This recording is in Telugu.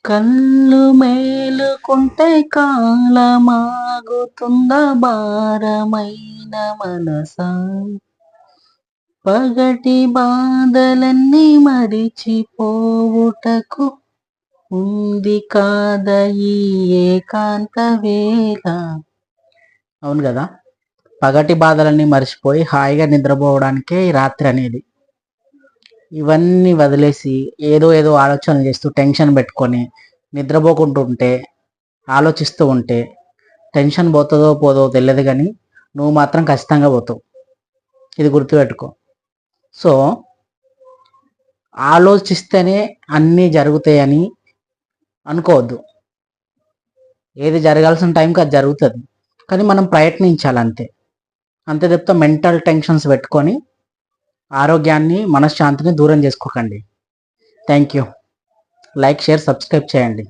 కళ్ళు మేలుకుంటే కాలమాగుతుందా భారమైన మనసా పగటి బాధలన్నీ మరిచిపోవుటకు ఉంది కాద ఈ ఏకాంత వేళ. అవును కదా, పగటి బాధలన్నీ మర్చిపోయి హాయిగా నిద్రపోవడానికే ఈ రాత్రి అనేది. ఇవన్నీ వదిలేసి ఏదో ఏదో ఆలోచనలు చేస్తూ టెన్షన్ పెట్టుకొని నిద్రపోకుంటూ ఉంటే, ఆలోచిస్తూ ఉంటే టెన్షన్ పోతుందో పోదో తెలియదు, కానీ నువ్వు మాత్రం ఖచ్చితంగా పోతావు. ఇది గుర్తుపెట్టుకో. సో ఆలోచిస్తేనే అన్నీ జరుగుతాయని అనుకోవద్దు. ఏది జరగాల్సిన టైంకి అది జరుగుతుంది, కానీ మనం ప్రయత్నించాలి అంతే. అంతే తప్ప మెంటల్ టెన్షన్స్ పెట్టుకొని ఆరోగ్యాన్ని మనశ్శాంతిని దూరం చేసుకోకండి. Thank you. Like, share, subscribe చేయండి.